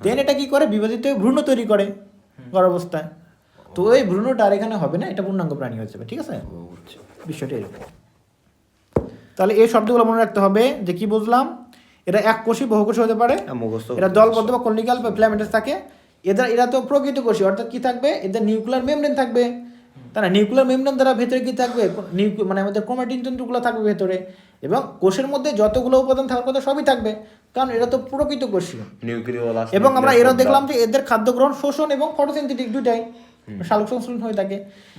দেন এটা কি করে, বিভাজিত হয়ে ভ্রূণ তৈরি করে গর্ভাবস্থায়। তো ওই ভ্রূণটা আর এখানে হবে না, এটা পূর্ণাঙ্গ প্রাণী হয়ে যাবে। ঠিক আছে, ও, বুঝছি। বিষয়টা এরকম। তাহলে এই শব্দগুলো মনে রাখতে হবে যে কি বুঝলাম, এরা এককোষী বহুকোষী হতে পারে, হ্যাঁ, মুখস্থ। এরা দলবদ্ধ বা কনিক্যাল বা ফিলামেন্টাস থাকে। এরা তো প্রকৃত কোষী, অর্থাৎ কি থাকবে, এদের নিউক্লিয়ার মেমব্রেন থাকবে, তাই না? নিউক্লিয়ার মেমব্রেন দ্বারা ভেতরে কি থাকবে, মানে আমাদের ক্রোমাটিন তন্তুগুলো থাকবে ভেতরে, এবং কোষের মধ্যে যতগুলো উপাদান থাকার কথা সবই থাকবে, কারণ এরা তো প্রকৃত কোষী। নিউক্লিওলাস। এবং আমরা এরা দেখলাম যে এদের খাদ্য গ্রহণ, শোষণ এবং ফটোসিনথেটিক দুইটাই, সালোক সংশ্লেষণ হয়ে থাকে।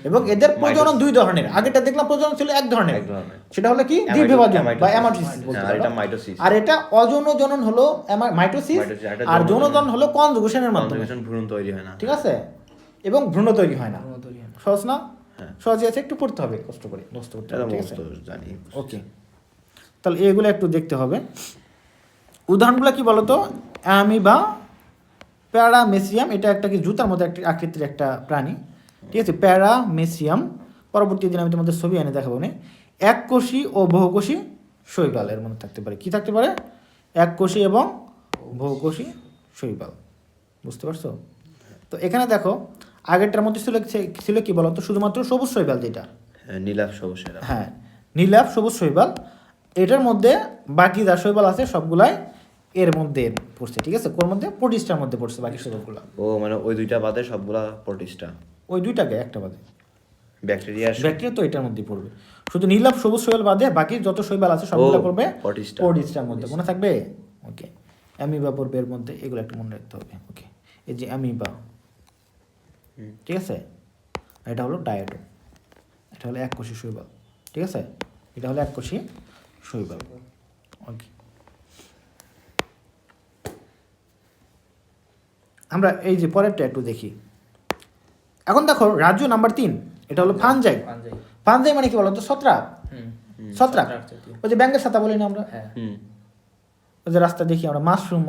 এবং এদের প্রজনন দুই ধরনের, আগেটা দেখলাম প্রজনন ছিল এক ধরনের, সেটা হলো কি দ্বিবিভাজন বা অ্যামাটোসিস বলতে পারো। আর এটা অযৌন জনন হলো মাইটোসিস, আর যৌন জনন হলো কনজুগেশনের মাধ্যমে ভ্রূণ তৈরি হয় না। ঠিক আছে, এবং ভ্রূণ তৈরি হয় না। সহজ না? সহজে আছে, একটু পড়তে হবে, কষ্ট করে মুখস্থ করতে হবে। ঠিক আছে, জানি। ওকে, তাহলে এগুলো একটু দেখতে হবে। উদাহরণগুলো কি বলতো, অ্যামিবা, প্যারামেসিয়াম, এটা একটা কি জুতার মতো একটা আকৃতির একটা প্রাণী। ঠিক আছে, প্যারামেসিয়াম, পরবর্তী দিন আমি তোমাদের ছবি এনে দেখাবো না। এককোষী ও বহুকোষী শৈবাল এর মধ্যে থাকতে পারে, কি থাকতে পারে, এককোষী এবং বহুকোষী শৈবাল। বুঝতে পারছো? তো এখানে দেখো, আগেরটার মধ্যে ছিল কি বলতো, শুধুমাত্র সবুজ শৈবাল, যেটা নীলাভ সবুজ। হ্যাঁ, নীলাভ সবুজ শৈবাল। এটার মধ্যে বাকি যা শৈবাল আছে সবগুলাই এর মধ্যে পড়ছে। ঠিক আছে, কোর মধ্যে, প্রোটিস্টার মধ্যে পড়ছে বাকি শৈবালগুলো। ও, মানে ওই দুইটা বাদে সবগুলা প্রোটিস্টা। ওই দুইটাকে একটা বাদে, ব্যাকটেরিয়া তো এটার মধ্যে পড়বে। শুধু নীলাভ সবুজ শৈবাল বাদে বাকি যত শৈবাল আছে সবগুলো পড়বে প্রোটিস্টার মধ্যে। মনে থাকবে? ওকে, অ্যামিবা পড়বে এর মধ্যে, এগুলো একটু মনে রাখতে হবে। ওকে, এই যে অ্যামিবা, ঠিক আছে, এটা হলো ডায়াটো, এটা হলো এককোষী শৈবাল। ঠিক আছে, এটা হলো এককোষী শৈবাল। ওকে, আমরা এই যে পরেরটা একটু দেখি। এখন দেখো রাজ্য নাম্বার 3, এটা হলো ফানজাই। ফানজাই মানে কি বলতো, ছত্রাক। ছত্রাক, ওই যে ব্যাঙের ছাতা বলি না আমরা, ওই যে রাস্তা দেখি আমরা, মাশরুম,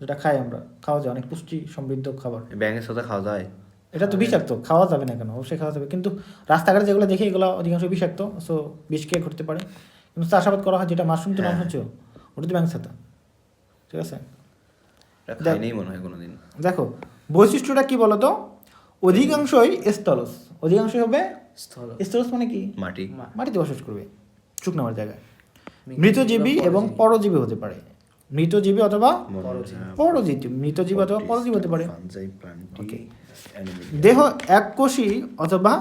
যেটা খাই আমরা, খাওয়া যায়, অনেক পুষ্টি সমৃদ্ধ খাবার। ব্যাঙের ছাতা খাওয়া যায়? এটা তো বিষাক্ত, খাওয়া যাবে না কেন, অবশ্যই খাওয়া যাবে, কিন্তু রাস্তাঘাটে যেগুলো দেখি এগুলো অধিকাংশ বিষাক্ত, সো বিষ খেয়ে ঘটতে পারে। কিন্তু চাষাবাদ করা হয় যেটা মাশরুম, তো নাম হচ্ছে ওটা তো ব্যাঙের ছাতা। ঠিক আছে, খাইনি মনে হয় কোনোদিন। দেখো বৈশিষ্ট্যটা কি বলতো, অধিকাংশই স্থলজ, অধিকাংশই হবে স্থলজ, মানে কি মাটিতে বসবাস করবে, শুকনামার জায়গায়। মৃতজীবী এবং পরজীবী হতে পারে, মৃতজীবী অথবা পরজীবী, মৃতজীবী অথবা পরজীবী হতে পারে। ওকে, দেহ এককোষী অথবা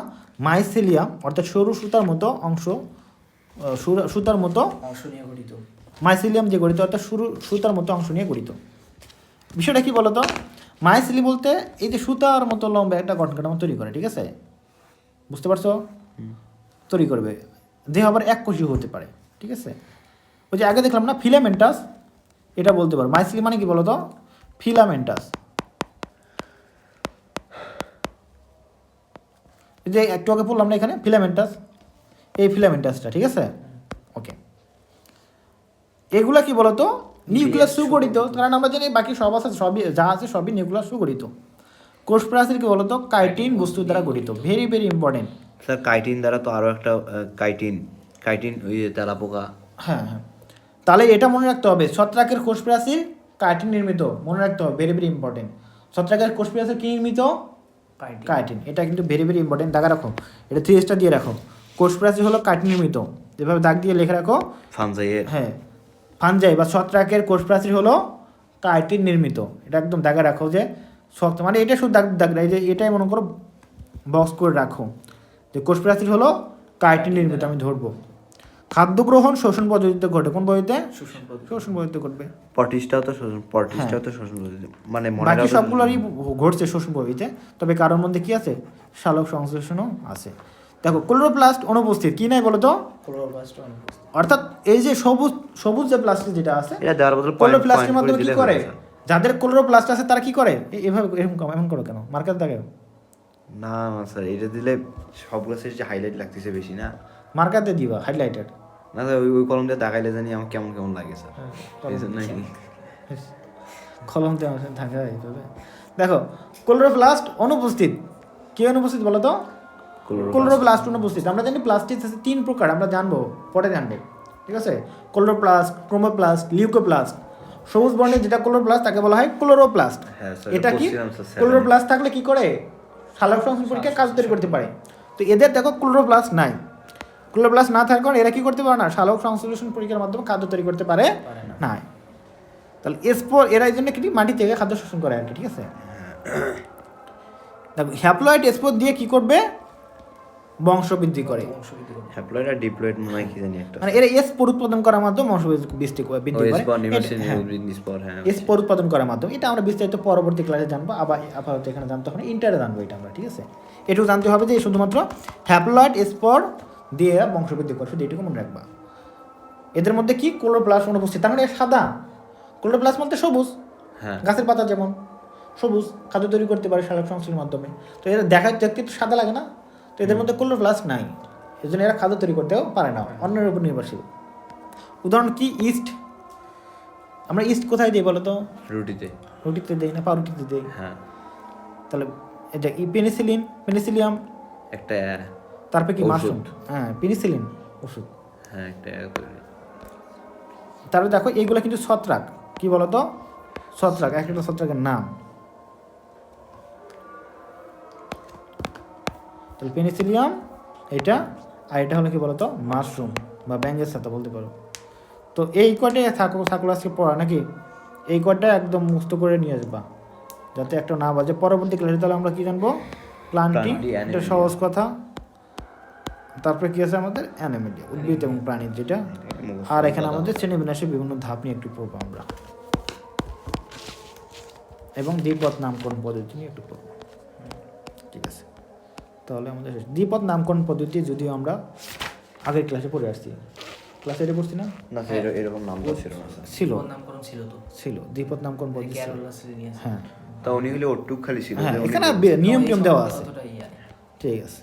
মাইসেলিয়াম, অর্থাৎ সরু সুতার মতো অংশ, সুতার মতো অংশ নিয়ে গঠিত। মাইসেলিয়াম যে গঠিত, অর্থাৎ সরু সুতার মতো অংশ নিয়ে গঠিত। বিষয়টা কি বলতো, মাইসেলি বলতে এই যে সুতার মতো লম্বা একটা গঠন কাঠামো তৈরি করে। ঠিক আছে, বুঝতে পারছো? তৈরি করবে। দেহ আবার এককোষী হতে পারে। ঠিক আছে, ওই যে আগে দেখলাম না ফিলামেন্টাস, এটা বলতে পারো। মাইসেলি মানে কি বলতো, ফিলামেন্টাস, যে একটু আগে বললাম না এখানে ফিলামেন্টাস, এই ফিলামেন্টাসটা। ঠিক আছে, ওকে, এগুলা কি বলতো, নিউক্লিয়াস সুগঠিত, কারণ আমরা জানি বাকি সব আছে, সবই যা আছে সবই নিউক্লিয়াস সুগঠিত। কোষ প্রাচীর কি বলতো? কাইটিন বস্তু দ্বারা গঠিত। Very very important. Sir chitin দ্বারা তো আরও একটা কাইটিন ওই যে তেলাপোকা। হ্যাঁ হ্যাঁ, তাহলে এটা মনে রাখতে হবে, ছত্রাকের কোষ প্রাচীর কাইটিন নির্মিত, মনে রাখতে হবে, ভেরি ভেরি ইম্পর্টেন্ট। ছত্রাকের কোষ প্রাচীর কি নির্মিত? কাইটিন। এটা কিন্তু ভেরি ভেরি ইম্পর্টেন্ট, দাগা রাখো, এটা 3 স্টার দিয়ে রাখো। কোষ প্রাচীর হলো কাইটিন নির্মিত, যেভাবে দাগ দিয়ে লিখে রাখো। ফানজাইয়ের। হ্যাঁ, ফানজাই বা ছত্রাকের কোষ প্রাচীর হলো কাইটিন নির্মিত, এটা একদম দাগা রাখো যে মানে এটা শুধু দাগ এই যে এটাই মনে করো বক্স করে রাখো যে কোষ প্রাচীর হলো কাইটিন নির্মিত, আমি ধরবো। খাদ্য গ্রহণ শোষণ পদ্ধতিতে ঘটে, কোন পদ্ধতিতে? শোষণ পদ্ধতিতে ঘটবে। পটিশটাও তো শোষণ পদ্ধতি, মানে মনে বাকি রাখো- সবগুলোরই ঘটছে শোষণ পদ্ধতিতে, তবে কারোর মধ্যে কি আছে? সালোক সংশ্লেষণও আছে। দেখো ক্লোরোপ্লাস্ট অনুপস্থিত, কি নাই বলো তো? ক্লোরোপ্লাস্ট অনুপস্থিত। অর্থাৎ এই যে সবুজ সবুজ যে প্লাস্টিক যেটা আছে, এটা দেওয়ার বদলে ক্লোরোপ্লাস্টের মাধ্যমে কি করে? যাদের ক্লোরোপ্লাস্ট আছে তারা কি করে? এভাবে এমন করো কেন? মার্কার দাগে না না স্যার, এটা দিলে সবগুলো শেষে হাইলাইট লাগতেছে বেশি না। মার্কার দিয়ে দিবা হাইলাইটেড। না স্যার, ওই কলম দিয়ে দেখাইলে জানি আমার কেমন কেমন লাগে স্যার। এই জন্য কলম দিয়ে থাকা এইভাবে। দেখো ক্লোরোপ্লাস্ট অনুপস্থিত, কে অনুপস্থিত বলো তো? ক্লোরোপ্লাস্ট অনুপস্থিত। আমরা জানি প্লাস্টিক আছে 3 প্রকার, আমরা জানবো পরে জানবে, ঠিক আছে? Chloroplast, chromoplast, leucoplast. সবুজ বর্ণের যেটা ক্লোরোপ্লাস্ট তাকে বলা হয় ক্লোরোপ্লাস্ট। হ্যাঁ স্যার, এটা কি? বলছিলাম স্যার, ক্লোরোপ্লাস্ট থাকলে কি করে? সালোক সংশ্লেষণ পরীক্ষা কাজ তৈরি করতে পারে। তো এদের দেখো ক্লোরোপ্লাস্ট নাই। ক্লোরোপ্লাস্ট না থাকার কারণে এরা কি করতে পারে না? সালোক সংশ্লেষণ পরীক্ষার মাধ্যমে খাদ্য তৈরি করতে পারে না। তাহলে স্পোর এরা এই জন্য কি মাটি থেকে খাদ্য শোষণ করে আর কি, ঠিক আছে? দেখো হ্যাপ্লয়েড স্পোর দিয়ে কি করবে? বংশ বৃদ্ধি করে। হ্যাপ্লয়েড আর ডিপ্লয়েড মনে হয় কি জানি একটা। মানে এরা স্পোর উৎপাদন করার মাধ্যমে বংশ বৃদ্ধি করে। স্পোর উৎপাদন করার মাধ্যমে, এটা আমরা বিস্তারিত পরবর্তী ক্লাসে জানবো। আপাতত এখানে জানতে হবে, ইন্টারে জানবো এটা আমরা, ঠিক আছে? এটুকু জানতে হবে যে শুধুমাত্র হ্যাপ্লয়েড স্পোর দিয়ে বংশ বৃদ্ধি করে, শুধু এটুকু মনে রাখবা। এদের মধ্যে কি ক্লোরোপ্লাস্ট অনুপস্থিত, তার মানে সাদা। ক্লোরোপ্লাস্ট বলতে সবুজ, গাছের পাতা যেমন সবুজ, খাদ্য তৈরি করতে পারে সালোক সংশ্লেষণের মাধ্যমে। তো এরা দেখতে তো সাদা লাগে না, তো এদের মধ্যে ক্লোরোপ্লাস্ট নাই, এই জন্য এরা খাদ্য তৈরি করতেও পারে না, অন্যের উপর নির্ভরশীল। উদাহরণ কি? ইস্ট। আমরা ইস্ট কোথায় দিই বলো তো? রুটিতে দিই না, পাউরুটিতে দিই। হ্যাঁ। তাহলে এটা পেনিসিলিয়াম একটা, তারপরে কি? মাশরুম। হ্যাঁ, পেনিসিলিন ওষুধ। হ্যাঁ একটা। তারপরে দেখো এইগুলো কিন্তু ছত্রাক, কি বলো তো? ছত্রাক, একটা ছত্রাকের নাম। তাহলে পেনিসিলিয়াম এটা, আর এটা হলো কি বলতো? মাশরুম বা ব্যাঙের ছাতা বলতে পারো। তো এই কয়টাই থাকলো আজকে পড়া নাকি? এই কয়টা একদম মুক্ত করে নিয়ে আসবা, যাতে একটা না বাজে। পরবর্তী ক্লাসে তাহলে আমরা কি জানবো? প্লান্টিং, এটা সহজ কথা। তারপরে কি আছে আমাদের? অ্যানিমেলিয়া, উদ্ভিদ এবং প্রাণীর যেটা। আর এখানে আমাদের শ্রেণীবিন্যাসের বিভিন্ন ধাপ নিয়ে একটু পড়বো আমরা, এবং দ্বিপদ নামকরণ পদ্ধতি নিয়ে একটু পড়বো, ঠিক আছে? তাহলে আমাদের দ্বিপদ নামকরণ পদ্ধতি যদিও আমরা আগের ক্লাসে পড়ে আসছি, ক্লাসে এটা পড়ছি না? না স্যার, এরকম নাম তো ছিল না স্যার। ছিল দ্বিপদ নামকরণ পদ্ধতি ছিল। হ্যাঁ, তা উনি হলে ওটুক খালি ছিল। হ্যাঁ, এখানে নিয়ম দেওয়া আছে, ঠিক আছে।